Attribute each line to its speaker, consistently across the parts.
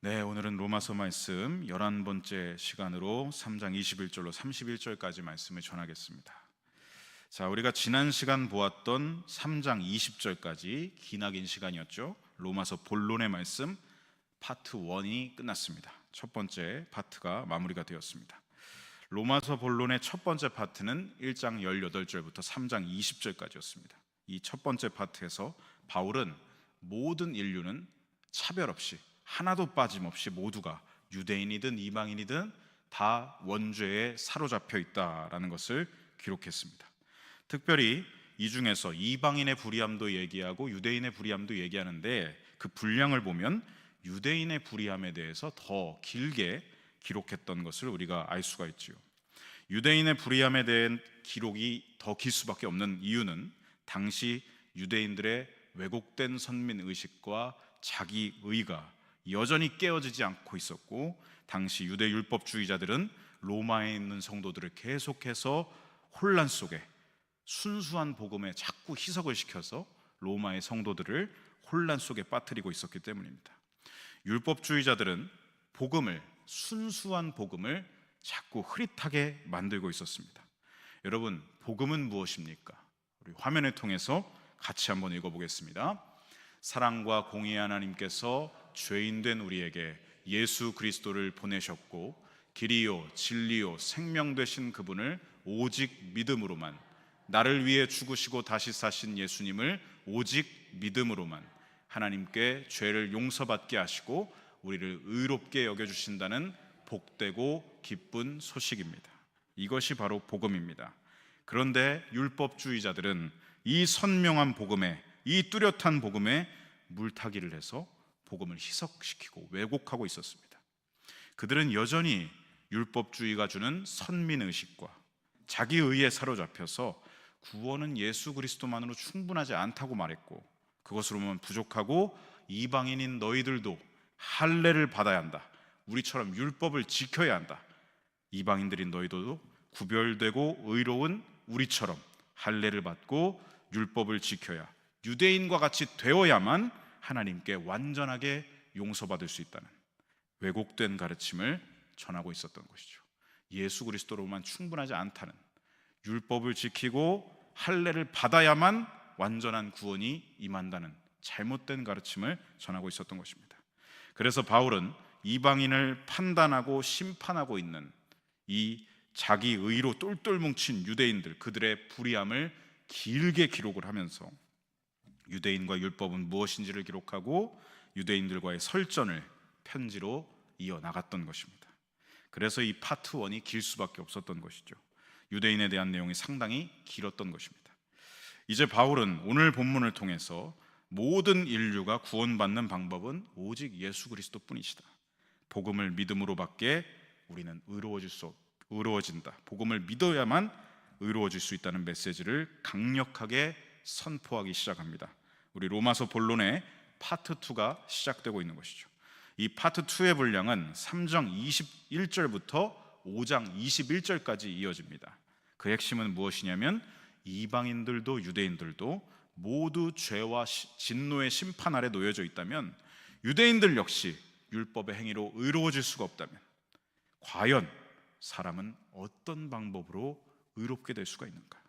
Speaker 1: 네, 오늘은 로마서 말씀 11번째 시간으로 3장 21절로 31절까지 말씀을 전하겠습니다. 자, 우리가 지난 시간 보았던 3장 20절까지 기나긴 시간이었죠. 로마서 본론의 말씀 파트 1이 끝났습니다. 첫 번째 파트가 마무리가 되었습니다. 로마서 본론의 첫 번째 파트는 1장 18절부터 3장 20절까지였습니다. 이 첫 번째 파트에서 바울은 모든 인류는 차별 없이 하나도 빠짐없이 모두가 유대인이든 이방인이든 다 원죄에 사로잡혀 있다라는 것을 기록했습니다. 특별히 이 중에서 이방인의 불의함도 얘기하고 유대인의 불의함도 얘기하는데 그 분량을 보면 유대인의 불의함에 대해서 더 길게 기록했던 것을 우리가 알 수가 있지요. 유대인의 불의함에 대한 기록이 더 길 수밖에 없는 이유는 당시 유대인들의 왜곡된 선민의식과 자기의가 여전히 깨어지지 않고 있었고, 당시 유대 율법주의자들은 로마에 있는 성도들을 계속해서 혼란 속에 순수한 복음에 자꾸 희석을 시켜서 로마의 성도들을 혼란 속에 빠뜨리고 있었기 때문입니다. 율법주의자들은 순수한 복음을 자꾸 흐릿하게 만들고 있었습니다. 여러분, 복음은 무엇입니까? 우리 화면을 통해서 같이 한번 읽어보겠습니다. 사랑과 공의의 하나님께서 죄인된 우리에게 예수 그리스도를 보내셨고, 길이요 진리요 생명 되신 그분을 오직 믿음으로만, 나를 위해 죽으시고 다시 사신 예수님을 오직 믿음으로만 하나님께 죄를 용서받게 하시고 우리를 의롭게 여겨주신다는 복되고 기쁜 소식입니다. 이것이 바로 복음입니다. 그런데 율법주의자들은 이 선명한 복음에, 이 뚜렷한 복음에 물타기를 해서 복음을 희석시키고 왜곡하고 있었습니다. 그들은 여전히 율법주의가 주는 선민의식과 자기의에 사로잡혀서 구원은 예수 그리스도만으로 충분하지 않다고 말했고, 그것으로만 부족하고 이방인인 너희들도 할례를 받아야 한다, 우리처럼 율법을 지켜야 한다, 이방인들인 너희도 구별되고 의로운 우리처럼 할례를 받고 율법을 지켜야, 유대인과 같이 되어야만 하나님께 완전하게 용서받을 수 있다는 왜곡된 가르침을 전하고 있었던 것이죠. 예수 그리스도로만 충분하지 않다는, 율법을 지키고 할례를 받아야만 완전한 구원이 임한다는 잘못된 가르침을 전하고 있었던 것입니다. 그래서 바울은 이방인을 판단하고 심판하고 있는 이 자기 의로 똘똘 뭉친 유대인들, 그들의 불의함을 길게 기록을 하면서 유대인과 율법은 무엇인지를 기록하고 유대인들과의 설전을 편지로 이어나갔던 것입니다. 그래서 이 파트 1이 길 수밖에 없었던 것이죠. 유대인에 대한 내용이 상당히 길었던 것입니다. 이제 바울은 오늘 본문을 통해서 모든 인류가 구원받는 방법은 오직 예수 그리스도 뿐이시다, 복음을 믿음으로밖에 우리는 의로워진다, 복음을 믿어야만 의로워질 수 있다는 메시지를 강력하게 선포하기 시작합니다. 우리 로마서 본론의 파트 2가 시작되고 있는 것이죠. 이 파트 2의 분량은 3장 21절부터 5장 21절까지 이어집니다. 그 핵심은 무엇이냐면 이방인들도 유대인들도 모두 죄와 진노의 심판 아래 놓여져 있다면, 유대인들 역시 율법의 행위로 의로워질 수가 없다면, 과연 사람은 어떤 방법으로 의롭게 될 수가 있는가?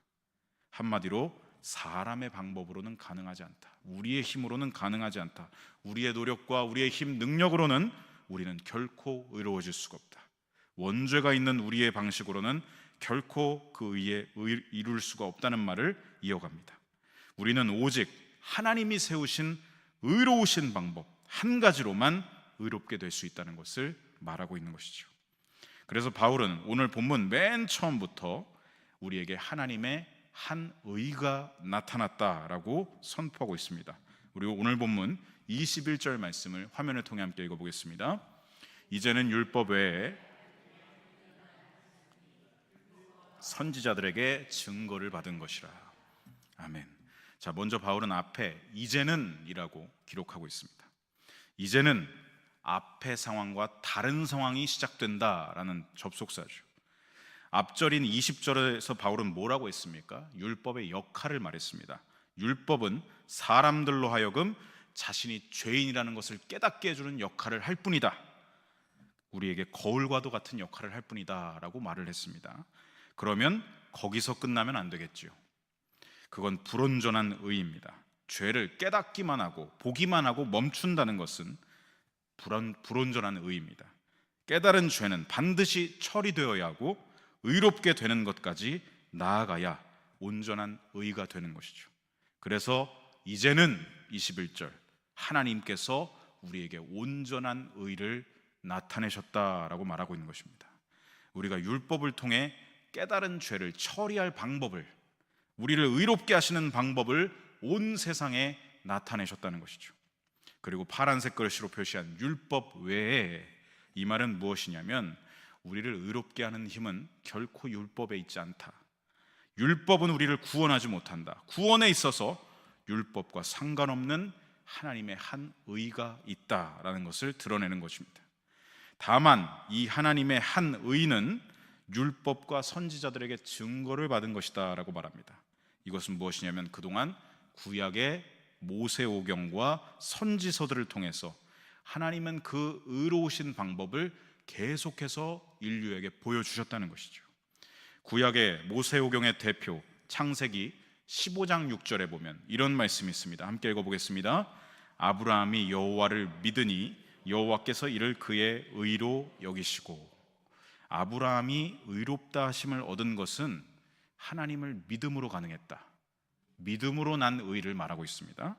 Speaker 1: 한마디로 사람의 방법으로는 가능하지 않다, 우리의 힘으로는 가능하지 않다, 우리의 노력과 우리의 힘, 능력으로는 우리는 결코 의로워질 수가 없다, 원죄가 있는 우리의 방식으로는 결코 그 의에 이룰 수가 없다는 말을 이어갑니다. 우리는 오직 하나님이 세우신 의로우신 방법 한 가지로만 의롭게 될 수 있다는 것을 말하고 있는 것이죠. 그래서 바울은 오늘 본문 맨 처음부터 우리에게 하나님의 한 의가 나타났다라고 선포하고 있습니다. 우리 오늘 본문 21절 말씀을 화면을 통해 함께 읽어보겠습니다. 이제는 율법 외에 선지자들에게 증거를 받은 것이라. 아멘. 자, 먼저 바울은 앞에 이제는 이라고 기록하고 있습니다. 이제는 앞의 상황과 다른 상황이 시작된다라는 접속사죠. 앞절인 20절에서 바울은 뭐라고 했습니까? 율법의 역할을 말했습니다. 율법은 사람들로 하여금 자신이 죄인이라는 것을 깨닫게 해주는 역할을 할 뿐이다. 우리에게 거울과도 같은 역할을 할 뿐이다 라고 말을 했습니다. 그러면 거기서 끝나면 안 되겠지요. 그건 불온전한 의입니다. 죄를 깨닫기만 하고 보기만 하고 멈춘다는 것은 불온전한 의입니다. 깨달은 죄는 반드시 처리되어야 하고 의롭게 되는 것까지 나아가야 온전한 의가 되는 것이죠. 그래서 이제는 21절, 하나님께서 우리에게 온전한 의를 나타내셨다라고 말하고 있는 것입니다. 우리가 율법을 통해 깨달은 죄를 처리할 방법을, 우리를 의롭게 하시는 방법을 온 세상에 나타내셨다는 것이죠. 그리고 파란색 글씨로 표시한 율법 외에, 이 말은 무엇이냐면 우리를 의롭게 하는 힘은 결코 율법에 있지 않다. 율법은 우리를 구원하지 못한다. 구원에 있어서 율법과 상관없는 하나님의 한 의가 있다라는 것을 드러내는 것입니다. 다만 이 하나님의 한 의는 율법과 선지자들에게 증거를 받은 것이다 라고 말합니다. 이것은 무엇이냐면 그동안 구약의 모세오경과 선지서들을 통해서 하나님은 그 의로우신 방법을 계속해서 인류에게 보여주셨다는 것이죠. 구약의 모세오경의 대표 창세기 15장 6절에 보면 이런 말씀이 있습니다. 함께 읽어보겠습니다. 아브라함이 여호와를 믿으니 여호와께서 이를 그의 의로 여기시고. 아브라함이 의롭다 하심을 얻은 것은 하나님을 믿음으로 가능했다. 믿음으로 난 의를 말하고 있습니다.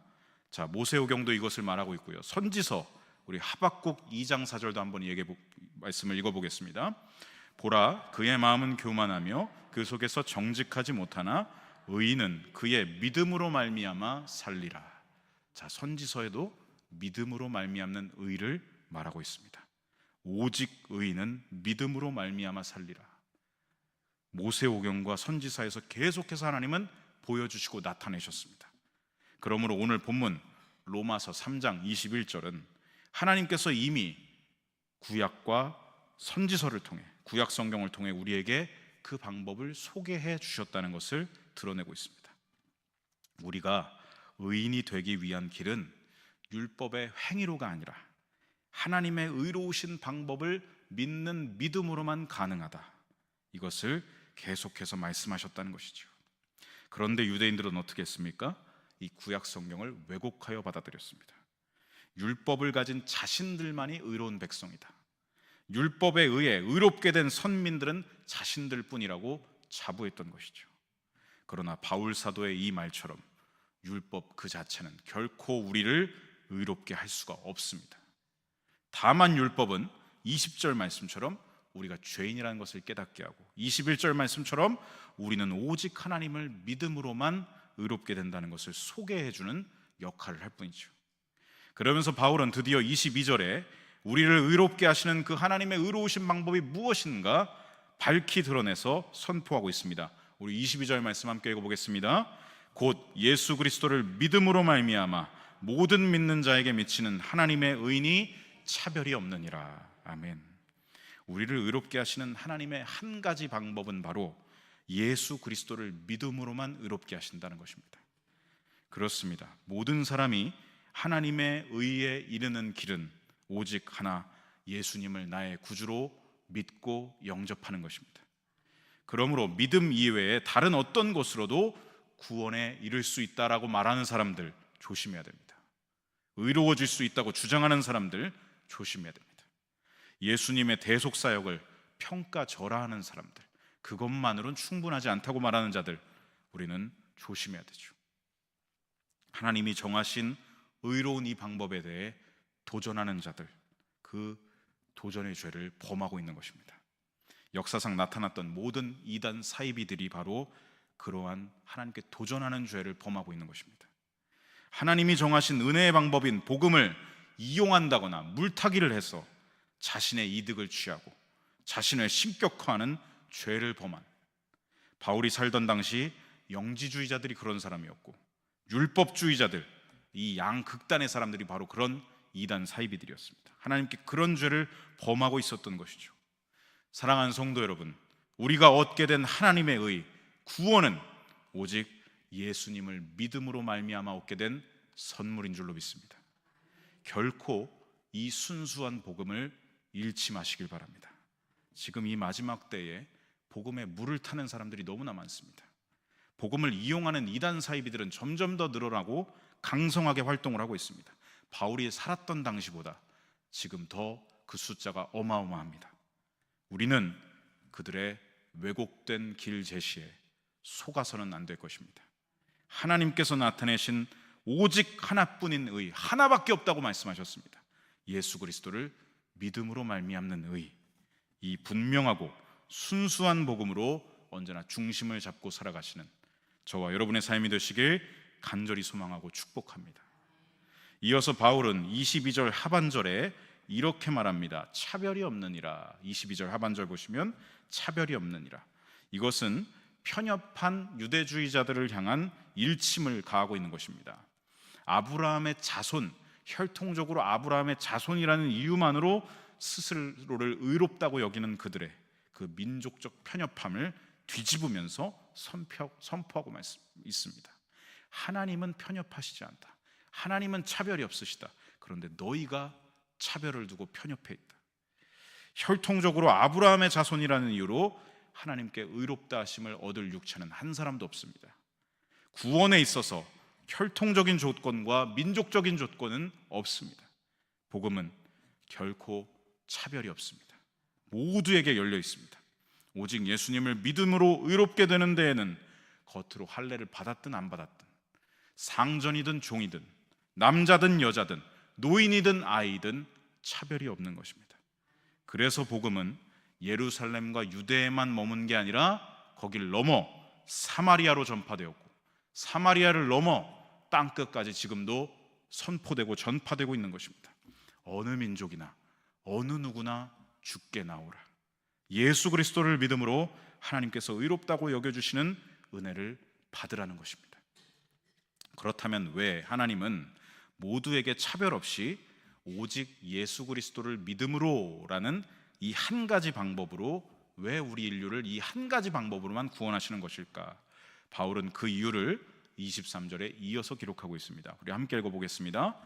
Speaker 1: 자, 모세오경도 이것을 말하고 있고요. 선지서 우리 하박국 2장 4절도 한번 말씀을 읽어보겠습니다. 보라, 그의 마음은 교만하며 그 속에서 정직하지 못하나 의인은 그의 믿음으로 말미암아 살리라. 자, 선지서에도 믿음으로 말미암는 의를 말하고 있습니다. 오직 의인은 믿음으로 말미암아 살리라. 모세오경과 선지서에서 계속해서 하나님은 보여주시고 나타내셨습니다. 그러므로 오늘 본문 로마서 3장 21절은 하나님께서 이미 구약과 선지서를 통해, 구약 성경을 통해 우리에게 그 방법을 소개해 주셨다는 것을 드러내고 있습니다. 우리가 의인이 되기 위한 길은 율법의 행위로가 아니라 하나님의 의로우신 방법을 믿는 믿음으로만 가능하다. 이것을 계속해서 말씀하셨다는 것이죠. 그런데 유대인들은 어떻게 했습니까? 이 구약 성경을 왜곡하여 받아들였습니다. 율법을 가진 자신들만이 의로운 백성이다. 율법에 의해 의롭게 된 선민들은 자신들 뿐이라고 자부했던 것이죠. 그러나 바울 사도의 이 말처럼 율법 그 자체는 결코 우리를 의롭게 할 수가 없습니다. 다만 율법은 20절 말씀처럼 우리가 죄인이라는 것을 깨닫게 하고 21절 말씀처럼 우리는 오직 하나님을 믿음으로만 의롭게 된다는 것을 소개해주는 역할을 할 뿐이죠. 그러면서 바울은 드디어 22절에 우리를 의롭게 하시는 그 하나님의 의로우신 방법이 무엇인가 밝히 드러내서 선포하고 있습니다. 우리 22절 말씀 함께 읽어보겠습니다. 곧 예수 그리스도를 믿음으로 말미암아 모든 믿는 자에게 미치는 하나님의 의인이 차별이 없느니라. 아멘. 우리를 의롭게 하시는 하나님의 한 가지 방법은 바로 예수 그리스도를 믿음으로만 의롭게 하신다는 것입니다. 그렇습니다. 모든 사람이 하나님의 의에 이르는 길은 오직 하나, 예수님을 나의 구주로 믿고 영접하는 것입니다. 그러므로 믿음 이외에 다른 어떤 것으로도 구원에 이를 수 있다라고 말하는 사람들 조심해야 됩니다. 의로워질 수 있다고 주장하는 사람들 조심해야 됩니다. 예수님의 대속사역을 평가절하하는 사람들, 그것만으로는 충분하지 않다고 말하는 자들, 우리는 조심해야 되죠. 하나님이 정하신 의로운 이 방법에 대해 도전하는 자들, 그 도전의 죄를 범하고 있는 것입니다. 역사상 나타났던 모든 이단 사이비들이 바로 그러한 하나님께 도전하는 죄를 범하고 있는 것입니다. 하나님이 정하신 은혜의 방법인 복음을 이용한다거나 물타기를 해서 자신의 이득을 취하고 자신을 신격화하는 죄를 범한, 바울이 살던 당시 영지주의자들이 그런 사람이었고 율법주의자들, 이 양극단의 사람들이 바로 그런 이단 사이비들이었습니다. 하나님께 그런 죄를 범하고 있었던 것이죠. 사랑하는 성도 여러분, 우리가 얻게 된 하나님의 의, 구원은 오직 예수님을 믿음으로 말미암아 얻게 된 선물인 줄로 믿습니다. 결코 이 순수한 복음을 잃지 마시길 바랍니다. 지금 이 마지막 때에 복음에 물을 타는 사람들이 너무나 많습니다. 복음을 이용하는 이단 사이비들은 점점 더 늘어나고 강성하게 활동을 하고 있습니다. 바울이 살았던 당시보다 지금 더 그 숫자가 어마어마합니다. 우리는 그들의 왜곡된 길 제시에 속아서는 안 될 것입니다. 하나님께서 나타내신 오직 하나뿐인 의, 하나밖에 없다고 말씀하셨습니다. 예수 그리스도를 믿음으로 말미암는 의, 이 분명하고 순수한 복음으로 언제나 중심을 잡고 살아가시는 저와 여러분의 삶이 되시길 간절히 소망하고 축복합니다. 이어서 바울은 22절 하반절에 이렇게 말합니다. 차별이 없느니라. 22절 하반절 보시면 차별이 없느니라. 이것은 편협한 유대주의자들을 향한 일침을 가하고 있는 것입니다. 아브라함의 자손, 혈통적으로 아브라함의 자손이라는 이유만으로 스스로를 의롭다고 여기는 그들의 그 민족적 편협함을 뒤집으면서 선포하고 있습니다. 하나님은 편협하시지 않다. 하나님은 차별이 없으시다. 그런데 너희가 차별을 두고 편협해 있다. 혈통적으로 아브라함의 자손이라는 이유로 하나님께 의롭다 하심을 얻을 육체는 한 사람도 없습니다. 구원에 있어서 혈통적인 조건과 민족적인 조건은 없습니다. 복음은 결코 차별이 없습니다. 모두에게 열려 있습니다. 오직 예수님을 믿음으로 의롭게 되는 데에는 겉으로 할례를 받았든 안 받았든, 상전이든 종이든, 남자든 여자든, 노인이든 아이든 차별이 없는 것입니다. 그래서 복음은 예루살렘과 유대에만 머문 게 아니라 거길 넘어 사마리아로 전파되었고, 사마리아를 넘어 땅끝까지 지금도 선포되고 전파되고 있는 것입니다. 어느 민족이나 어느 누구나 주께 나오라. 예수 그리스도를 믿음으로 하나님께서 의롭다고 여겨주시는 은혜를 받으라는 것입니다. 그렇다면 왜 하나님은 모두에게 차별 없이 오직 예수 그리스도를 믿음으로라는 이 한 가지 방법으로, 왜 우리 인류를 이 한 가지 방법으로만 구원하시는 것일까? 바울은 그 이유를 23절에 이어서 기록하고 있습니다. 우리 함께 읽어보겠습니다.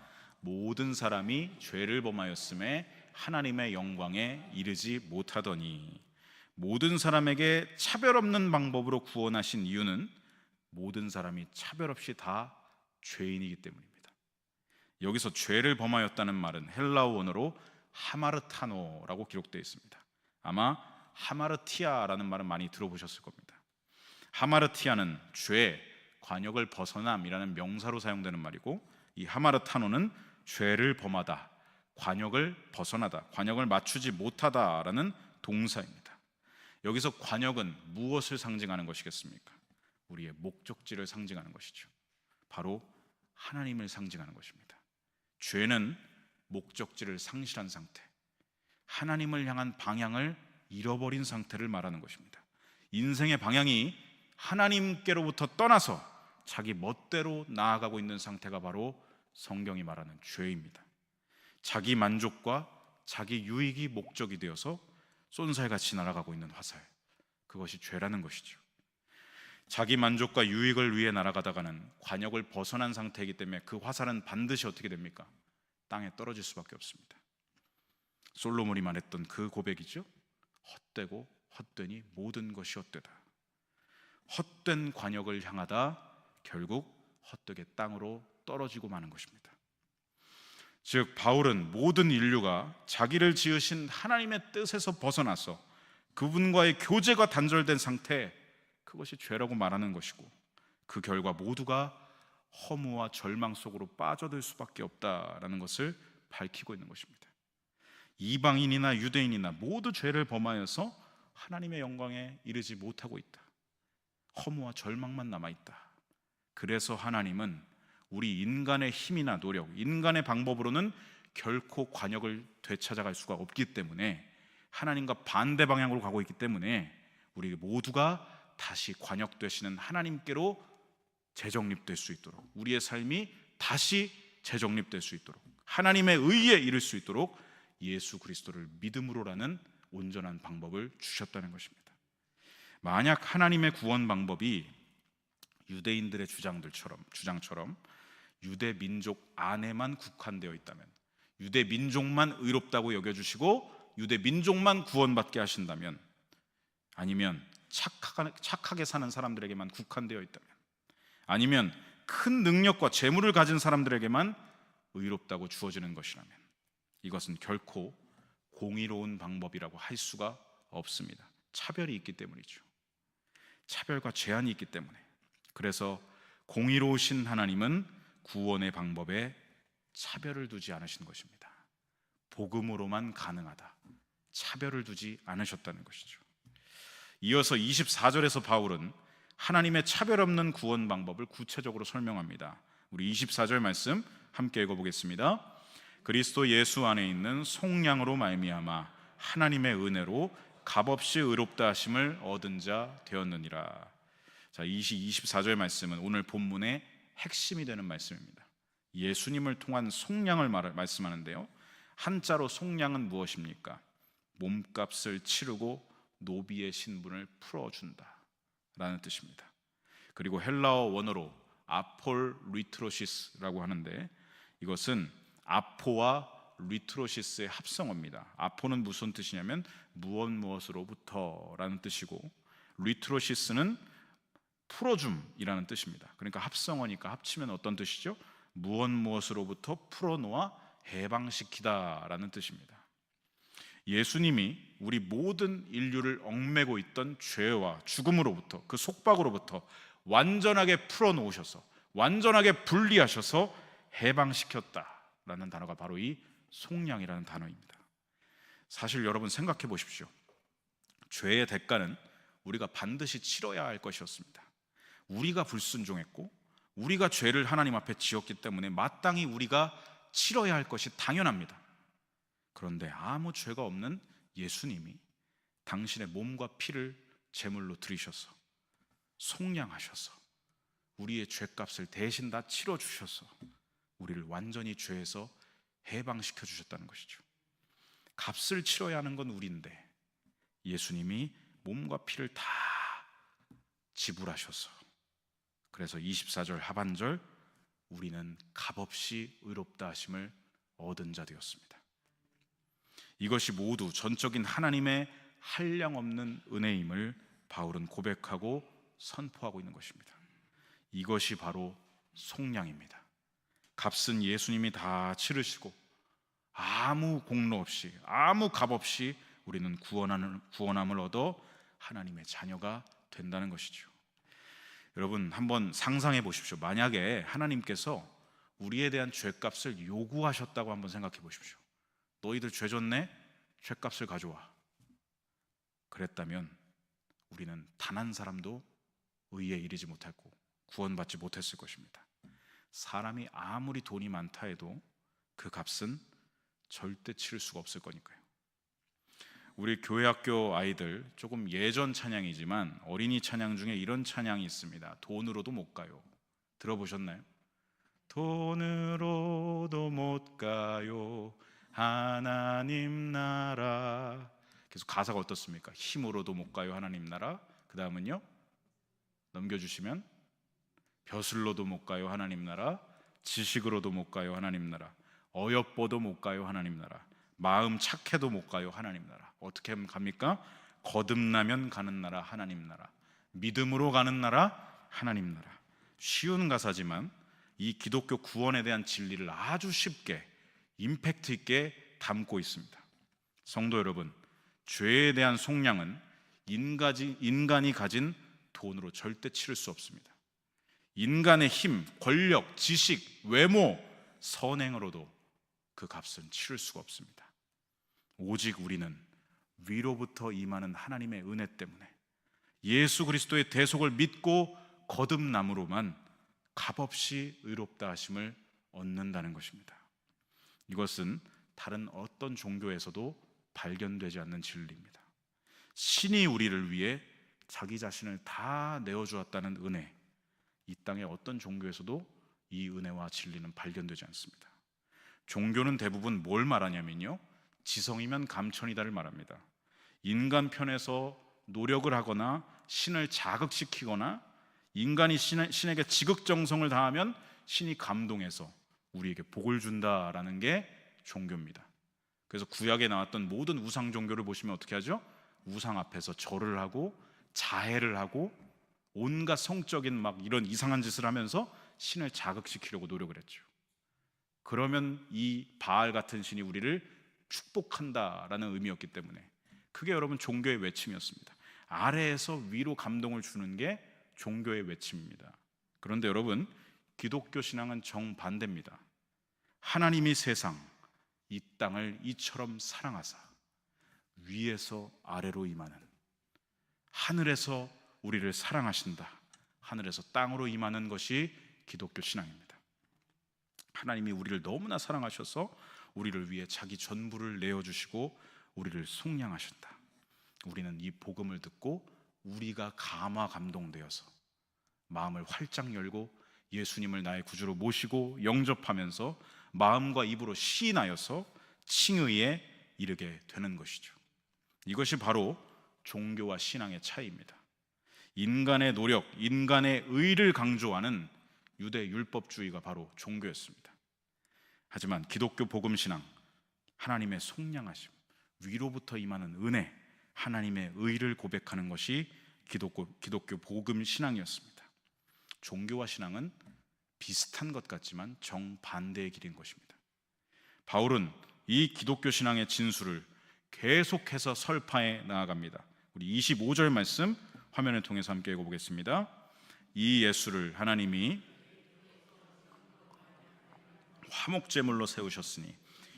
Speaker 1: 모든 사람이 죄를 범하였음에 하나님의 영광에 이르지 못하더니. 모든 사람에게 차별 없는 방법으로 구원하신 이유는 모든 사람이 차별 없이 다 죄인이기 때문입니다. 여기서 죄를 범하였다는 말은 헬라어 원어로 하마르타노라고 기록되어 있습니다. 아마 하마르티아라는 말은 많이 들어보셨을 겁니다. 하마르티아는 죄, 관역을 벗어남이라는 명사로 사용되는 말이고, 이 하마르타노는 죄를 범하다, 관역을 벗어나다, 관역을 맞추지 못하다라는 동사입니다. 여기서 관역은 무엇을 상징하는 것이겠습니까? 우리의 목적지를 상징하는 것이죠. 바로 하나님을 상징하는 것입니다. 죄는 목적지를 상실한 상태, 하나님을 향한 방향을 잃어버린 상태를 말하는 것입니다. 인생의 방향이 하나님께로부터 떠나서 자기 멋대로 나아가고 있는 상태가 바로 성경이 말하는 죄입니다. 자기 만족과 자기 유익이 목적이 되어서 쏜살같이 날아가고 있는 화살, 그것이 죄라는 것이죠. 자기 만족과 유익을 위해 날아가다가는 관역을 벗어난 상태이기 때문에 그 화살은 반드시 어떻게 됩니까? 땅에 떨어질 수밖에 없습니다. 솔로몬이 말했던 그 고백이죠. 헛되고 헛되니 모든 것이 헛되다. 헛된 관역을 향하다 결국 헛되게 땅으로 떨어지고 마는 것입니다. 즉 바울은 모든 인류가 자기를 지으신 하나님의 뜻에서 벗어나서 그분과의 교제가 단절된 상태, 그것이 죄라고 말하는 것이고, 그 결과 모두가 허무와 절망 속으로 빠져들 수밖에 없다라는 것을 밝히고 있는 것입니다. 이방인이나 유대인이나 모두 죄를 범하여서 하나님의 영광에 이르지 못하고 있다. 허무와 절망만 남아있다. 그래서 하나님은 우리 인간의 힘이나 노력, 인간의 방법으로는 결코 관역을 되찾아갈 수가 없기 때문에, 하나님과 반대 방향으로 가고 있기 때문에 우리 모두가 다시 관역되시는 하나님께로 재정립될 수 있도록, 우리의 삶이 다시 재정립될 수 있도록, 하나님의 의에 이를 수 있도록 예수 그리스도를 믿음으로라는 온전한 방법을 주셨다는 것입니다. 만약 하나님의 구원 방법이 유대인들의 주장처럼 유대 민족 안에만 국한되어 있다면, 유대 민족만 의롭다고 여겨주시고 유대 민족만 구원받게 하신다면, 아니면 착하게 사는 사람들에게만 국한되어 있다면, 아니면 큰 능력과 재물을 가진 사람들에게만 의롭다고 주어지는 것이라면, 이것은 결코 공의로운 방법이라고 할 수가 없습니다. 차별이 있기 때문이죠. 차별과 제한이 있기 때문에. 그래서 공의로우신 하나님은 구원의 방법에 차별을 두지 않으신 것입니다. 복음으로만 가능하다, 차별을 두지 않으셨다는 것이죠. 이어서 24절에서 바울은 하나님의 차별 없는 구원 방법을 구체적으로 설명합니다. 우리 24절 말씀 함께 읽어보겠습니다. 그리스도 예수 안에 있는 속량으로 말미암아 하나님의 은혜로 값없이 의롭다 하심을 얻은 자 되었느니라. 자, 24절 말씀은 오늘 본문의 핵심이 되는 말씀입니다. 예수님을 통한 속량을 말씀하는데요, 한자로 속량은 무엇입니까? 몸값을 치르고 노비의 신분을 풀어준다 라는 뜻입니다. 그리고 헬라어 원어로 아폴 리트로시스라고 하는데, 이것은 아포와 리트로시스의 합성어입니다. 아포는 무슨 뜻이냐면 무엇으로부터 라는 뜻이고, 리트로시스는 풀어줌이라는 뜻입니다. 그러니까 합성어니까 합치면 어떤 뜻이죠? 무엇으로부터 풀어놓아 해방시키다 라는 뜻입니다. 예수님이 우리 모든 인류를 얽매고 있던 죄와 죽음으로부터, 그 속박으로부터 완전하게 풀어놓으셔서, 완전하게 분리하셔서 해방시켰다라는 단어가 바로 이 속량이라는 단어입니다. 사실 여러분 생각해 보십시오. 죄의 대가는 우리가 반드시 치러야 할 것이었습니다. 우리가 불순종했고 우리가 죄를 하나님 앞에 지었기 때문에 마땅히 우리가 치러야 할 것이 당연합니다. 그런데 아무 죄가 없는 예수님이 당신의 몸과 피를 제물로 드리셔서 속량하셔서 우리의 죄값을 대신 다 치러주셔서 우리를 완전히 죄에서 해방시켜 주셨다는 것이죠. 값을 치러야 하는 건 우리인데 예수님이 몸과 피를 다 지불하셔서, 그래서 24절 하반절 우리는 값없이 의롭다 하심을 얻은 자 되었습니다. 이것이 모두 전적인 하나님의 한량없는 은혜임을 바울은 고백하고 선포하고 있는 것입니다. 이것이 바로 속량입니다. 값은 예수님이 다 치르시고 아무 공로 없이, 아무 값 없이 우리는 구원함을 얻어 하나님의 자녀가 된다는 것이죠. 여러분 한번 상상해 보십시오. 만약에 하나님께서 우리에 대한 죄값을 요구하셨다고 한번 생각해 보십시오. 너희들 죄 졌네? 죄값을 가져와. 그랬다면 우리는 단 한 사람도 의에 이르지 못했고 구원받지 못했을 것입니다. 사람이 아무리 돈이 많다 해도 그 값은 절대 치를 수가 없을 거니까요. 우리 교회 학교 아이들, 조금 예전 찬양이지만 어린이 찬양 중에 이런 찬양이 있습니다. 돈으로도 못 가요. 들어보셨나요? 돈으로도 못 가요 하나님 나라. 계속 가사가 어떻습니까? 힘으로도 못 가요 하나님 나라. 그 다음은요, 넘겨주시면 벼슬로도 못 가요 하나님 나라, 지식으로도 못 가요 하나님 나라, 어여뻐도 못 가요 하나님 나라, 마음 착해도 못 가요 하나님 나라. 어떻게 하면 갑니까? 거듭나면 가는 나라 하나님 나라, 믿음으로 가는 나라 하나님 나라. 쉬운 가사지만 이 기독교 구원에 대한 진리를 아주 쉽게 임팩트 있게 담고 있습니다. 성도 여러분, 죄에 대한 속량은 인간이 가진 돈으로 절대 치를 수 없습니다. 인간의 힘, 권력, 지식, 외모, 선행으로도 그 값은 치를 수가 없습니다. 오직 우리는 위로부터 임하는 하나님의 은혜 때문에 예수 그리스도의 대속을 믿고 거듭남으로만 값없이 의롭다 하심을 얻는다는 것입니다. 이것은 다른 어떤 종교에서도 발견되지 않는 진리입니다. 신이 우리를 위해 자기 자신을 다 내어주었다는 은혜, 이 땅의 어떤 종교에서도 이 은혜와 진리는 발견되지 않습니다. 종교는 대부분 뭘 말하냐면요, 지성이면 감천이다를 말합니다. 인간 편에서 노력을 하거나 신을 자극시키거나 인간이 신에게 지극정성을 다하면 신이 감동해서 우리에게 복을 준다라는 게 종교입니다. 그래서 구약에 나왔던 모든 우상 종교를 보시면 어떻게 하죠? 우상 앞에서 절을 하고 자해를 하고 온갖 성적인 막 이런 이상한 짓을 하면서 신을 자극시키려고 노력을 했죠. 그러면 이 바알 같은 신이 우리를 축복한다라는 의미였기 때문에 그게 여러분 종교의 외침이었습니다. 아래에서 위로 감동을 주는 게 종교의 외침입니다. 그런데 여러분, 기독교 신앙은 정반대입니다. 하나님이 세상 이 땅을 이처럼 사랑하사 위에서 아래로 임하는, 하늘에서 우리를 사랑하신다, 하늘에서 땅으로 임하는 것이 기독교 신앙입니다. 하나님이 우리를 너무나 사랑하셔서 우리를 위해 자기 전부를 내어주시고 우리를 속량하신다. 우리는 이 복음을 듣고 우리가 감동되어서 마음을 활짝 열고 예수님을 나의 구주로 모시고 영접하면서 마음과 입으로 시인하여서 칭의에 이르게 되는 것이죠. 이것이 바로 종교와 신앙의 차이입니다. 인간의 노력, 인간의 의를 강조하는 유대 율법주의가 바로 종교였습니다. 하지만 기독교 복음 신앙, 하나님의 속량하심, 위로부터 임하는 은혜, 하나님의 의를 고백하는 것이 기독교 복음 신앙이었습니다. 종교와 신앙은 비슷한 것 같지만 정반대의 길인 것입니다. 바울은 이 기독교 신앙의 진수를 계속해서 설파해 나아갑니다. 우리 25절 말씀 화면을 통해서 함께 읽어보겠습니다. 이 예수를 하나님이 화목제물로 세우셨으니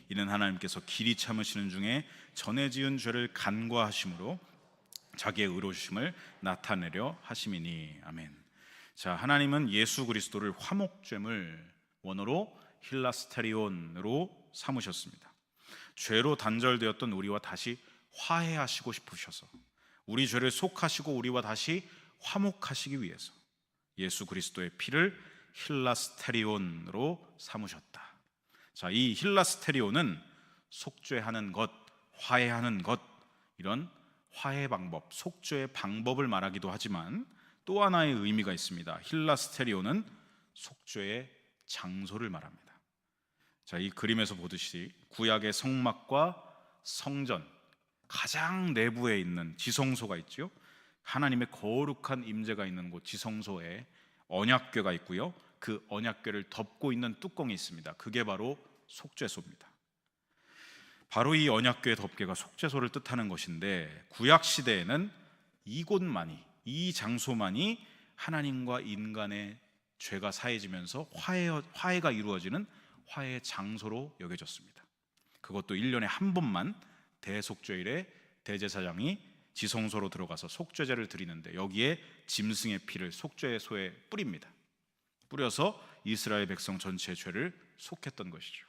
Speaker 1: 이는 하나님께서 길이 참으시는 중에 전에 지은 죄를 간과하심으로 자기의 의로우심을 나타내려 하심이니. 아멘. 자, 하나님은 예수 그리스도를 화목제물, 원어로 힐라스테리온으로 삼으셨습니다. 죄로 단절되었던 우리와 다시 화해하시고 싶으셔서, 우리 죄를 속하시고 우리와 다시 화목하시기 위해서 예수 그리스도의 피를 힐라스테리온으로 삼으셨다. 자, 이 힐라스테리온은 속죄하는 것, 화해하는 것, 이런 화해 방법, 속죄의 방법을 말하기도 하지만 또 하나의 의미가 있습니다. 힐라스테리온은 속죄의 장소를 말합니다. 자, 이 그림에서 보듯이 구약의 성막과 성전 가장 내부에 있는 지성소가 있죠. 하나님의 거룩한 임재가 있는 곳 지성소에 언약궤가 있고요. 그 언약궤를 덮고 있는 뚜껑이 있습니다. 그게 바로 속죄소입니다. 바로 이 언약궤 덮개가 속죄소를 뜻하는 것인데, 구약 시대에는 이곳만이, 이 장소만이 하나님과 인간의 죄가 사해지면서 화해가 이루어지는 화해의 장소로 여겨졌습니다. 그것도 1년에 한 번만 대속죄일에 대제사장이 지성소로 들어가서 속죄제를 드리는데, 여기에 짐승의 피를 속죄소에 뿌립니다. 뿌려서 이스라엘 백성 전체의 죄를 속했던 것이죠.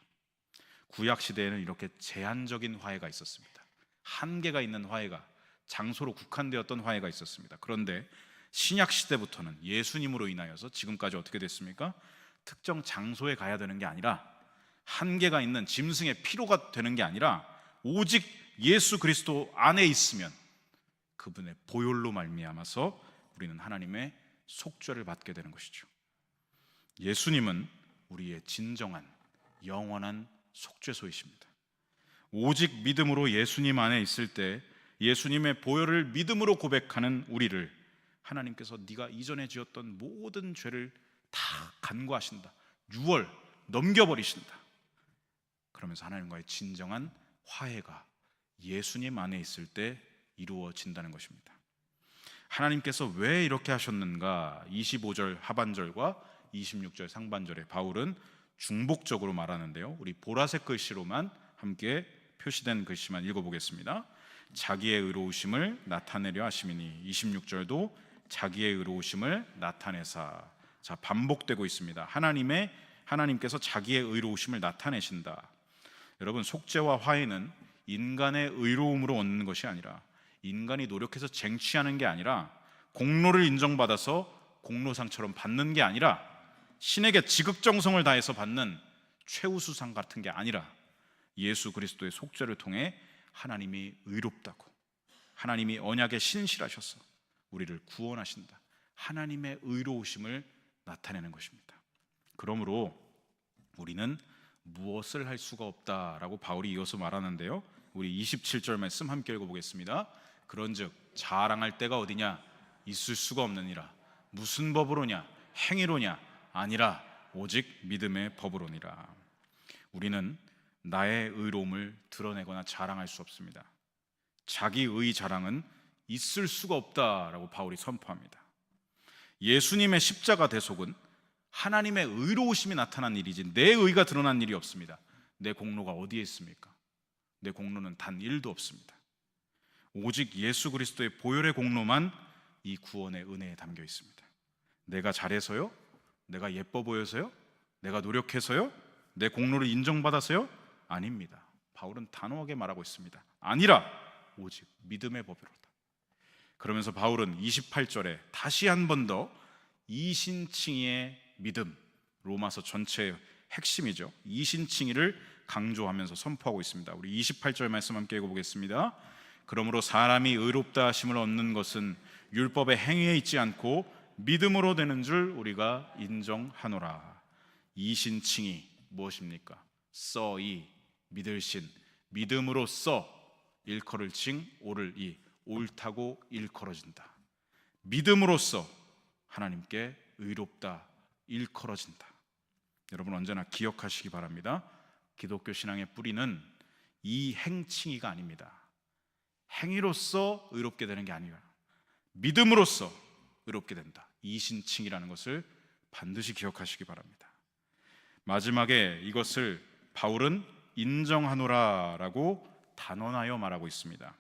Speaker 1: 구약 시대에는 이렇게 제한적인 화해가 있었습니다. 한계가 있는 화해가, 장소로 국한되었던 화해가 있었습니다. 그런데 신약 시대부터는 예수님으로 인하여서 지금까지 어떻게 됐습니까? 특정 장소에 가야 되는 게 아니라, 한계가 있는 짐승의 피로가 되는 게 아니라, 오직 예수 그리스도 안에 있으면 그분의 보혈로 말미암아서 우리는 하나님의 속죄를 받게 되는 것이죠. 예수님은 우리의 진정한 영원한 속죄소이십니다. 오직 믿음으로 예수님 안에 있을 때 예수님의 보혈을 믿음으로 고백하는 우리를 하나님께서 네가 이전에 지었던 모든 죄를 다 간과하신다, 유월 넘겨버리신다. 그러면서 하나님과의 진정한 화해가 예수님 안에 있을 때 이루어진다는 것입니다. 하나님께서 왜 이렇게 하셨는가? 25절 하반절과 26절 상반절에 바울은 중복적으로 말하는데요, 우리 보라색 글씨로만 함께 표시된 글씨만 읽어보겠습니다. 자기의 의로우심을 나타내려 하심이니. 26절도 자기의 의로우심을 나타내사. 자, 반복되고 있습니다. 하나님께서 자기의 의로우심을 나타내신다. 여러분, 속죄와 화해는 인간의 의로움으로 얻는 것이 아니라, 인간이 노력해서 쟁취하는 게 아니라, 공로를 인정받아서 공로상처럼 받는 게 아니라, 신에게 지극정성을 다해서 받는 최우수상 같은 게 아니라, 예수 그리스도의 속죄를 통해 하나님이 의롭다고, 하나님이 언약에 신실하셔서 우리를 구원하신다, 하나님의 의로우심을 나타내는 것입니다. 그러므로 우리는 무엇을 할 수가 없다라고 바울이 이어서 말하는데요. 우리 27절 말씀 함께 읽어보겠습니다. 그런즉 자랑할 때가 어디냐? 있을 수가 없느니라. 무슨 법으로냐? 행위로냐? 아니라 오직 믿음의 법으로니라. 우리는 나의 의로움을 드러내거나 자랑할 수 없습니다. 자기의 자랑은 있을 수가 없다라고 바울이 선포합니다. 예수님의 십자가 대속은 하나님의 의로우심이 나타난 일이지 내 의가 드러난 일이 없습니다. 내 공로가 어디에 있습니까? 내 공로는 단 1도 없습니다. 오직 예수 그리스도의 보혈의 공로만 이 구원의 은혜에 담겨 있습니다. 내가 잘해서요? 내가 예뻐 보여서요? 내가 노력해서요? 내 공로를 인정받아서요? 아닙니다. 바울은 단호하게 말하고 있습니다. 아니라 오직 믿음의 법으로다. 그러면서 바울은 28절에 다시 한 번 더 이신칭의의 믿음, 로마서 전체의 핵심이죠. 이신칭의를 강조하면서 선포하고 있습니다. 우리 28절 말씀 함께 읽어보겠습니다. 그러므로 사람이 의롭다 하심을 얻는 것은 율법의 행위에 있지 않고 믿음으로 되는 줄 우리가 인정하노라. 이신칭의 무엇입니까? 써이 믿을 신, 믿음으로써 일컬을 칭 오를 이, 옳다고 일컬어진다. 믿음으로써 하나님께 의롭다 일컬어진다. 여러분 언제나 기억하시기 바랍니다. 기독교 신앙의 뿌리는 이 행칭의가 아닙니다. 행위로서 의롭게 되는 게 아니라 믿음으로써 의롭게 된다. 이신칭이라는 것을 반드시 기억하시기 바랍니다. 마지막에 이것을 바울은 인정하노라라고 단언하여 말하고 있습니다.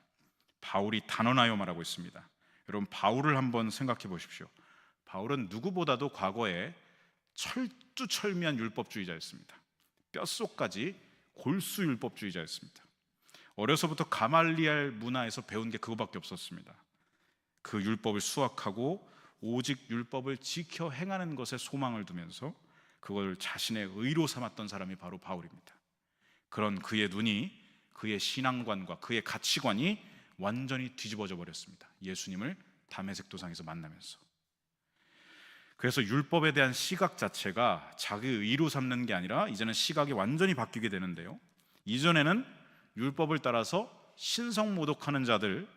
Speaker 1: 바울이 단언하여 말하고 있습니다. 여러분 바울을 한번 생각해 보십시오. 바울은 누구보다도 과거에 철두철미한 율법주의자였습니다. 뼛속까지 골수 율법주의자였습니다. 어려서부터 가말리엘 문화에서 배운 게 그거밖에 없었습니다. 그 율법을 수학하고 오직 율법을 지켜 행하는 것에 소망을 두면서 그걸 자신의 의로 삼았던 사람이 바로 바울입니다. 그런 그의 눈이, 그의 신앙관과 그의 가치관이 완전히 뒤집어져 버렸습니다. 예수님을 다메섹 도상에서 만나면서. 그래서 율법에 대한 시각 자체가 자기의 의로 삼는 게 아니라 이제는 시각이 완전히 바뀌게 되는데요. 이전에는 율법을 따라서 신성모독하는 자들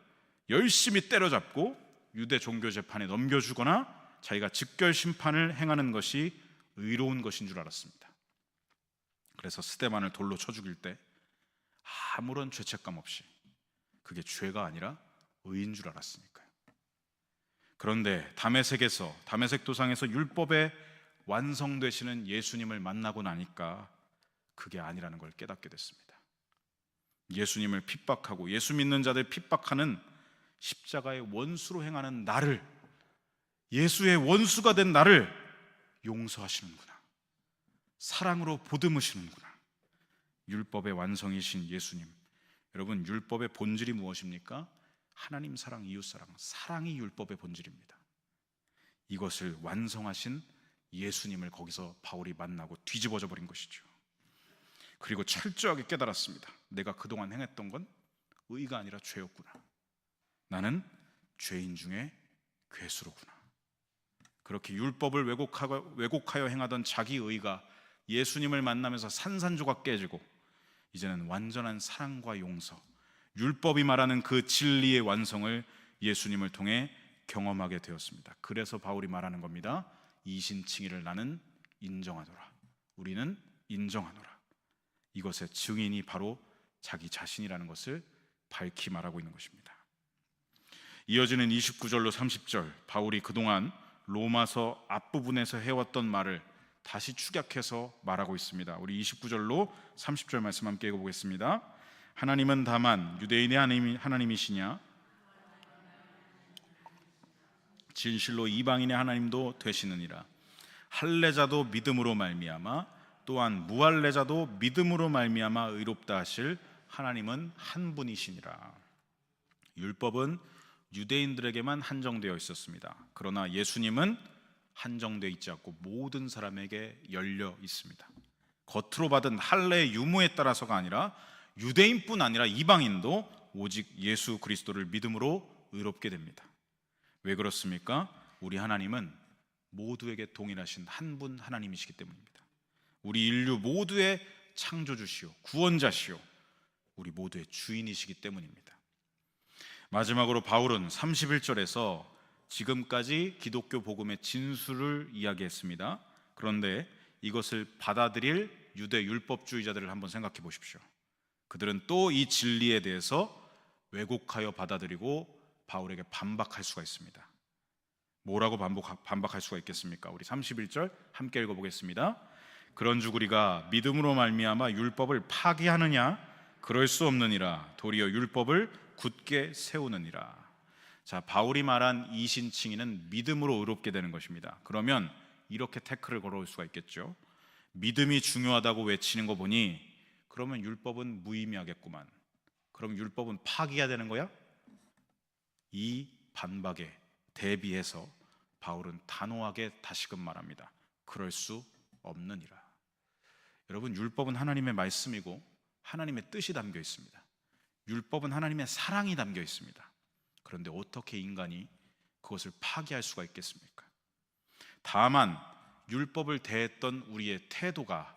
Speaker 1: 열심히 때려잡고 유대 종교 재판에 넘겨주거나 자기가 즉결 심판을 행하는 것이 의로운 것인 줄 알았습니다. 그래서 스데반을 돌로 쳐 죽일 때 아무런 죄책감 없이 그게 죄가 아니라 의인 줄 알았으니까요. 그런데 다메섹 도상에서 율법의 완성되시는 예수님을 만나고 나니까 그게 아니라는 걸 깨닫게 됐습니다. 예수님을 핍박하고 예수 믿는 자들 핍박하는 십자가의 원수로 행하는 나를, 예수의 원수가 된 나를 용서하시는구나, 사랑으로 보듬으시는구나. 율법의 완성이신 예수님. 여러분 율법의 본질이 무엇입니까? 하나님 사랑, 이웃 사랑, 사랑이 율법의 본질입니다. 이것을 완성하신 예수님을 거기서 바울이 만나고 뒤집어져 버린 것이죠. 그리고 철저하게 깨달았습니다. 내가 그동안 행했던 건 의가 아니라 죄였구나. 나는 죄인 중에 괴수로구나. 그렇게 율법을 왜곡하여 행하던 자기 의가 예수님을 만나면서 산산조각 깨지고 이제는 완전한 사랑과 용서, 율법이 말하는 그 진리의 완성을 예수님을 통해 경험하게 되었습니다. 그래서 바울이 말하는 겁니다. 이신칭의를 나는 인정하노라. 우리는 인정하노라. 이것의 증인이 바로 자기 자신이라는 것을 밝히 말하고 있는 것입니다. 이어지는 29절로 30절, 바울이 그동안 로마서 앞부분에서 해왔던 말을 다시 축약해서 말하고 있습니다. 우리 29절로 30절 말씀 함께 읽어보겠습니다. 하나님은 다만 유대인의 하나님이시냐? 진실로 이방인의 하나님도 되시느니라. 할례자도 믿음으로 말미암아 또한 무할례자도 믿음으로 말미암아 의롭다 하실 하나님은 한 분이시니라. 율법은 유대인들에게만 한정되어 있었습니다. 그러나 예수님은 한정되어 있지 않고 모든 사람에게 열려 있습니다. 겉으로 받은 할례의 유무에 따라서가 아니라 유대인뿐 아니라 이방인도 오직 예수 그리스도를 믿음으로 의롭게 됩니다. 왜 그렇습니까? 우리 하나님은 모두에게 동일하신 한 분 하나님이시기 때문입니다. 우리 인류 모두의 창조주시오, 구원자시오, 우리 모두의 주인이시기 때문입니다. 마지막으로 바울은 31절에서 지금까지 기독교 복음의 진수를 이야기했습니다. 그런데 이것을 받아들일 유대 율법주의자들을 한번 생각해 보십시오. 그들은 또 이 진리에 대해서 왜곡하여 받아들이고 바울에게 반박할 수가 있습니다. 뭐라고 반박할 수가 있겠습니까? 우리 31절 함께 읽어보겠습니다. 그런즉 우리가 믿음으로 말미암아 율법을 파기하느냐? 그럴 수 없느니라. 도리어 율법을 굳게 세우느니라. 자, 바울이 말한 이신칭의는 믿음으로 의롭게 되는 것입니다. 그러면 이렇게 태클을 걸어올 수가 있겠죠. 믿음이 중요하다고 외치는 거 보니 그러면 율법은 무의미하겠구만. 그럼 율법은 파기해야 되는 거야? 이 반박에 대비해서 바울은 단호하게 다시금 말합니다. 그럴 수 없느니라. 여러분, 율법은 하나님의 말씀이고 하나님의 뜻이 담겨 있습니다. 율법은 하나님의 사랑이 담겨 있습니다. 그런데 어떻게 인간이 그것을 파기할 수가 있겠습니까? 다만 율법을 대했던 우리의 태도가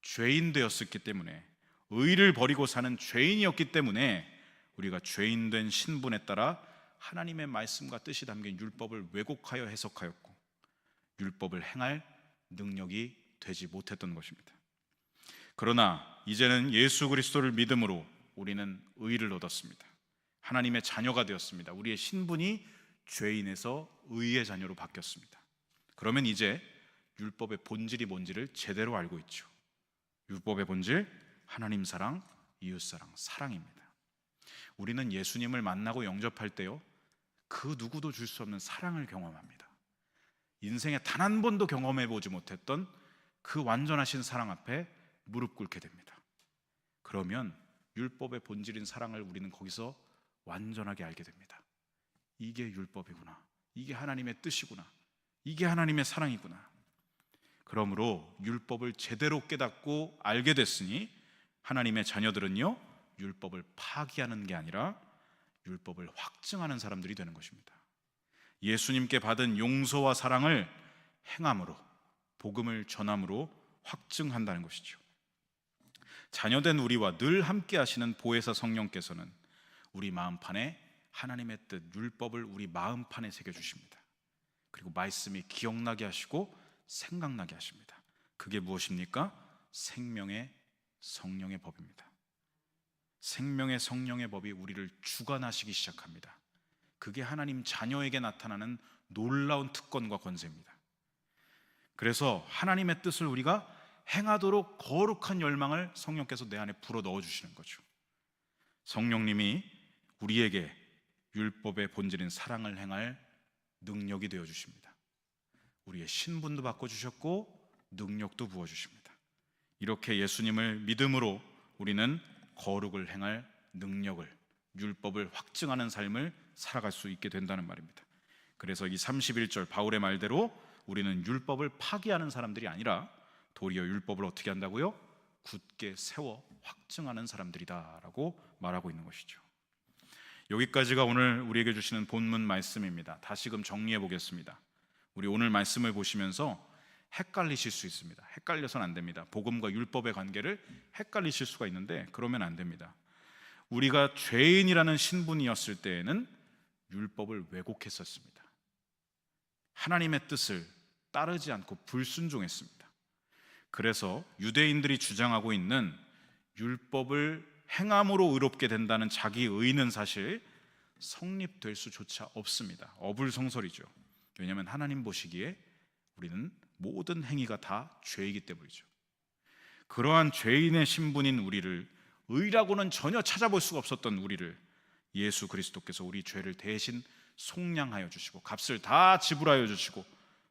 Speaker 1: 죄인 되었었기 때문에, 의를 버리고 사는 죄인이었기 때문에 우리가 죄인된 신분에 따라 하나님의 말씀과 뜻이 담긴 율법을 왜곡하여 해석하였고 율법을 행할 능력이 되지 못했던 것입니다. 그러나 이제는 예수 그리스도를 믿음으로 우리는 의를 얻었습니다. 하나님의 자녀가 되었습니다. 우리의 신분이 죄인에서 의의 자녀로 바뀌었습니다. 그러면 이제 율법의 본질이 뭔지를 제대로 알고 있죠. 율법의 본질, 하나님 사랑, 이웃 사랑, 사랑입니다. 우리는 예수님을 만나고 영접할 때요, 그 누구도 줄 수 없는 사랑을 경험합니다. 인생에 단 한 번도 경험해 보지 못했던 그 완전하신 사랑 앞에 무릎 꿇게 됩니다. 그러면 율법의 본질인 사랑을 우리는 거기서 완전하게 알게 됩니다. 이게 율법이구나, 이게 하나님의 뜻이구나, 이게 하나님의 사랑이구나. 그러므로 율법을 제대로 깨닫고 알게 됐으니 하나님의 자녀들은요, 율법을 파기하는 게 아니라 율법을 확증하는 사람들이 되는 것입니다. 예수님께 받은 용서와 사랑을 행함으로, 복음을 전함으로 확증한다는 것이죠. 자녀된 우리와 늘 함께 하시는 보혜사 성령께서는 우리 마음판에 하나님의 뜻, 율법을 우리 마음판에 새겨주십니다. 그리고 말씀이 기억나게 하시고 생각나게 하십니다. 그게 무엇입니까? 생명의 성령의 법입니다. 생명의 성령의 법이 우리를 주관하시기 시작합니다. 그게 하나님 자녀에게 나타나는 놀라운 특권과 권세입니다. 그래서 하나님의 뜻을 우리가 행하도록 거룩한 열망을 성령께서 내 안에 불어 넣어주시는 거죠. 성령님이 우리에게 율법의 본질인 사랑을 행할 능력이 되어주십니다. 우리의 신분도 바꿔주셨고 능력도 부어주십니다. 이렇게 예수님을 믿음으로 우리는 거룩을 행할 능력을, 율법을 확증하는 삶을 살아갈 수 있게 된다는 말입니다. 그래서 이 31절 바울의 말대로 우리는 율법을 파기하는 사람들이 아니라 도리어 율법을 어떻게 한다고요? 굳게 세워 확증하는 사람들이다 라고 말하고 있는 것이죠. 여기까지가 오늘 우리에게 주시는 본문 말씀입니다. 다시금 정리해 보겠습니다. 우리 오늘 말씀을 보시면서 헷갈리실 수 있습니다. 헷갈려서는 안 됩니다. 복음과 율법의 관계를 헷갈리실 수가 있는데 그러면 안 됩니다. 우리가 죄인이라는 신분이었을 때에는 율법을 왜곡했었습니다. 하나님의 뜻을 따르지 않고 불순종했습니다. 그래서 유대인들이 주장하고 있는 율법을 행함으로 의롭게 된다는 자기 의는 사실 성립될 수조차 없습니다. 어불성설이죠. 왜냐하면 하나님 보시기에 우리는 모든 행위가 다 죄이기 때문이죠. 그러한 죄인의 신분인 우리를, 의라고는 전혀 찾아볼 수가 없었던 우리를 예수 그리스도께서 우리 죄를 대신 속량하여 주시고 값을 다 지불하여 주시고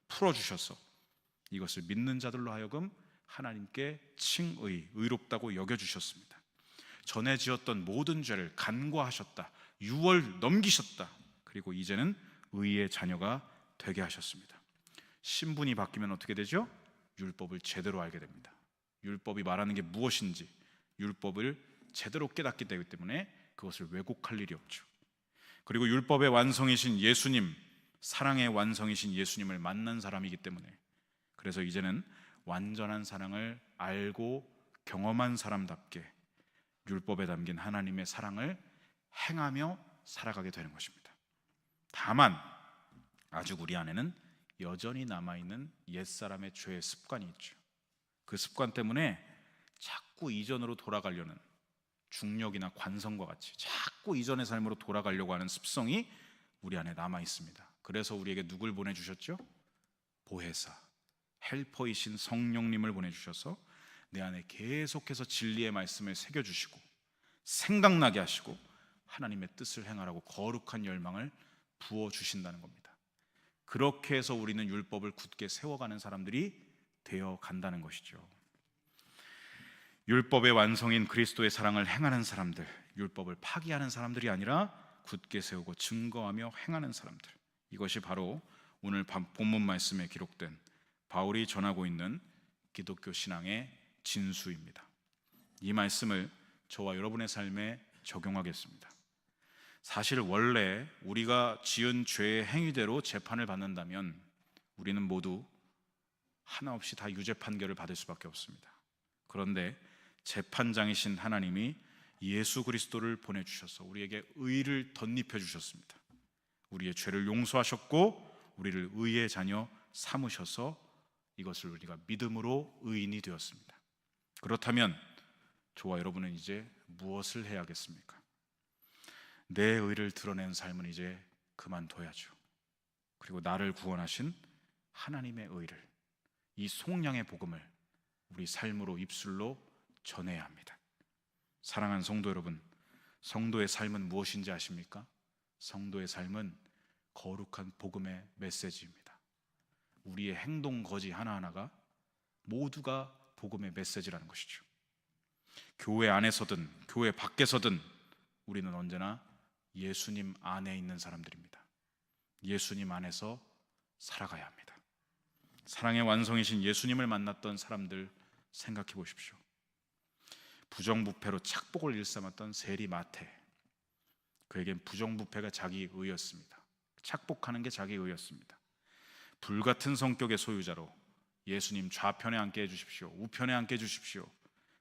Speaker 1: 풀어주셔서 이것을 믿는 자들로 하여금 하나님께 칭의, 의롭다고 여겨주셨습니다. 전에 지었던 모든 죄를 간과하셨다, 유월 넘기셨다. 그리고 이제는 의의 자녀가 되게 하셨습니다. 신분이 바뀌면 어떻게 되죠? 율법을 제대로 알게 됩니다. 율법이 말하는 게 무엇인지 율법을 제대로 깨닫기 되기 때문에 그것을 왜곡할 일이 없죠. 그리고 율법의 완성이신 예수님, 사랑의 완성이신 예수님을 만난 사람이기 때문에, 그래서 이제는 완전한 사랑을 알고 경험한 사람답게 율법에 담긴 하나님의 사랑을 행하며 살아가게 되는 것입니다. 다만 아직 우리 안에는 여전히 남아있는 옛사람의 죄의 습관이 있죠. 그 습관 때문에 자꾸 이전으로 돌아가려는, 중력이나 관성과 같이 자꾸 이전의 삶으로 돌아가려고 하는 습성이 우리 안에 남아 있습니다. 그래서 우리에게 누굴 보내주셨죠? 보혜사, 헬퍼이신 성령님을 보내주셔서 내 안에 계속해서 진리의 말씀을 새겨주시고 생각나게 하시고 하나님의 뜻을 행하라고 거룩한 열망을 부어주신다는 겁니다. 그렇게 해서 우리는 율법을 굳게 세워가는 사람들이 되어 간다는 것이죠. 율법의 완성인 그리스도의 사랑을 행하는 사람들, 율법을 파기하는 사람들이 아니라 굳게 세우고 증거하며 행하는 사람들, 이것이 바로 오늘 본문 말씀에 기록된 바울이 전하고 있는 기독교 신앙의 진수입니다. 이 말씀을 저와 여러분의 삶에 적용하겠습니다. 사실 원래 우리가 지은 죄의 행위대로 재판을 받는다면 우리는 모두 하나 없이 다 유죄 판결을 받을 수밖에 없습니다. 그런데 재판장이신 하나님이 예수 그리스도를 보내주셔서 우리에게 의를 덧입혀 주셨습니다. 우리의 죄를 용서하셨고 우리를 의의 자녀 삼으셔서 이것을 우리가 믿음으로 의인이 되었습니다. 그렇다면 저와 여러분은 이제 무엇을 해야겠습니까? 내 의를 드러낸 삶은 이제 그만둬야죠. 그리고 나를 구원하신 하나님의 의를, 이 속량의 복음을 우리 삶으로 입술로 전해야 합니다. 사랑하는 성도 여러분, 성도의 삶은 무엇인지 아십니까? 성도의 삶은 거룩한 복음의 메시지입니다. 우리의 행동 거지 하나하나가 모두가 복음의 메시지라는 것이죠. 교회 안에서든 교회 밖에서든 우리는 언제나 예수님 안에 있는 사람들입니다. 예수님 안에서 살아가야 합니다. 사랑의 완성이신 예수님을 만났던 사람들 생각해 보십시오. 부정부패로 착복을 일삼았던 세리 마태, 그에겐 부정부패가 자기 의였습니다. 착복하는 게 자기 의였습니다. 불같은 성격의 소유자로 예수님 좌편에 앉게 해주십시오, 우편에 앉게 해주십시오,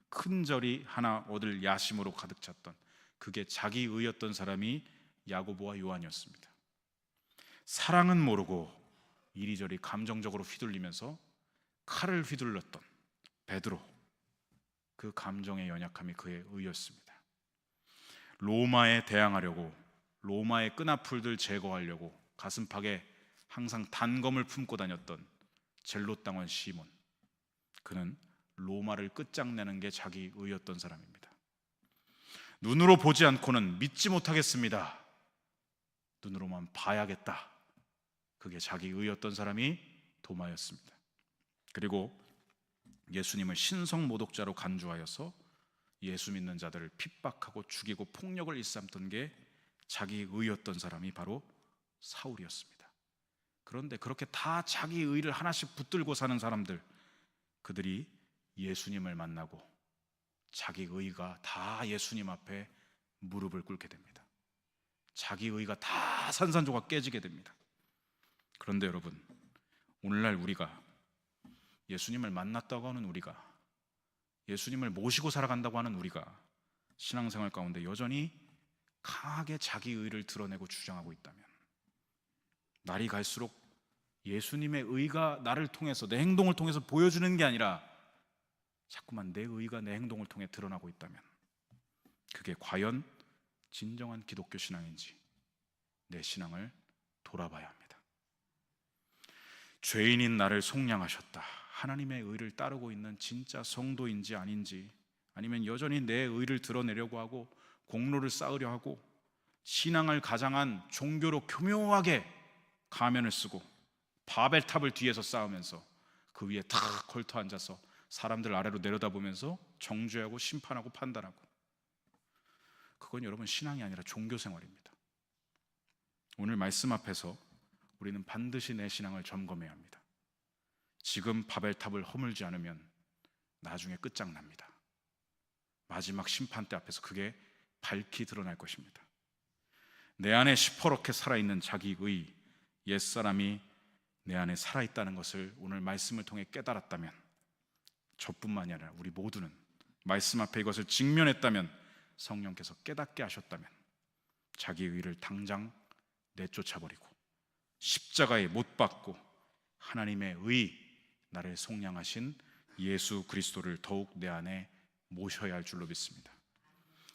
Speaker 1: 큰절이 하나 얻을 야심으로 가득 찼던, 그게 자기 의였던 사람이 야고보와 요한이었습니다. 사랑은 모르고 이리저리 감정적으로 휘둘리면서 칼을 휘둘렀던 베드로, 그 감정의 연약함이 그의 의였습니다. 로마에 대항하려고, 로마의 끈앞풀들 제거하려고 가슴팍에 항상 단검을 품고 다녔던 젤롯 당원 시몬, 그는 로마를 끝장내는 게 자기 의였던 사람입니다. 눈으로 보지 않고는 믿지 못하겠습니다. 눈으로만 봐야겠다. 그게 자기 의였던 사람이 도마였습니다. 그리고 예수님을 신성 모독자로 간주하여서 예수 믿는 자들을 핍박하고 죽이고 폭력을 일삼던 게 자기 의였던 사람이 바로 사울이었습니다. 그런데 그렇게 다 자기 의를 하나씩 붙들고 사는 사람들, 그들이 예수님을 만나고 자기 의가 다 예수님 앞에 무릎을 꿇게 됩니다. 자기 의가 다 산산조각 깨지게 됩니다. 그런데 여러분, 오늘날 우리가, 예수님을 만났다고 하는 우리가, 예수님을 모시고 살아간다고 하는 우리가 신앙생활 가운데 여전히 강하게 자기 의를 드러내고 주장하고 있다면, 날이 갈수록 예수님의 의가 나를 통해서, 내 행동을 통해서 보여주는 게 아니라 자꾸만 내 의가 내 행동을 통해 드러나고 있다면, 그게 과연 진정한 기독교 신앙인지 내 신앙을 돌아봐야 합니다. 죄인인 나를 속량하셨다, 하나님의 의를 따르고 있는 진짜 성도인지 아닌지, 아니면 여전히 내 의를 드러내려고 하고 공로를 쌓으려 하고 신앙을 가장한 종교로 교묘하게 가면을 쓰고 바벨탑을 뒤에서 쌓으면서 그 위에 탁 걸터 앉아서 사람들 아래로 내려다보면서 정죄하고 심판하고 판단하고, 그건 여러분 신앙이 아니라 종교 생활입니다. 오늘 말씀 앞에서 우리는 반드시 내 신앙을 점검해야 합니다. 지금 바벨탑을 허물지 않으면 나중에 끝장납니다. 마지막 심판대 앞에서 그게 밝히 드러날 것입니다. 내 안에 시퍼렇게 살아있는 자기 의, 옛사람이 내 안에 살아있다는 것을 오늘 말씀을 통해 깨달았다면 저뿐만이 아니라 우리 모두는 말씀 앞에 이것을 직면했다면, 성령께서 깨닫게 하셨다면 자기 의를 당장 내쫓아버리고 십자가에 못 박고 하나님의 의, 나를 속량하신 예수 그리스도를 더욱 내 안에 모셔야 할 줄로 믿습니다.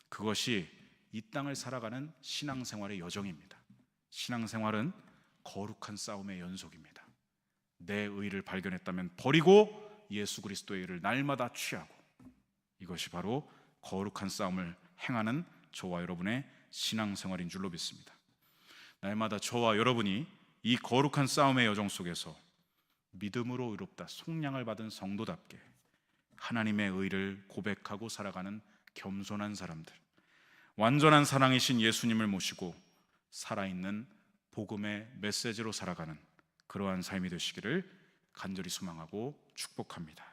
Speaker 1: 그것이 이 땅을 살아가는 신앙생활의 여정입니다. 신앙생활은 거룩한 싸움의 연속입니다. 내 의를 발견했다면 버리고 예수 그리스도의 의를 날마다 취하고, 이것이 바로 거룩한 싸움을 행하는 저와 여러분의 신앙생활인 줄로 믿습니다. 날마다 저와 여러분이 이 거룩한 싸움의 여정 속에서 믿음으로 의롭다 속량을 받은 성도답게 하나님의 의를 고백하고 살아가는 겸손한 사람들, 완전한 사랑이신 예수님을 모시고 살아있는 복음의 메시지로 살아가는 그러한 삶이 되시기를 간절히 소망하고 축복합니다.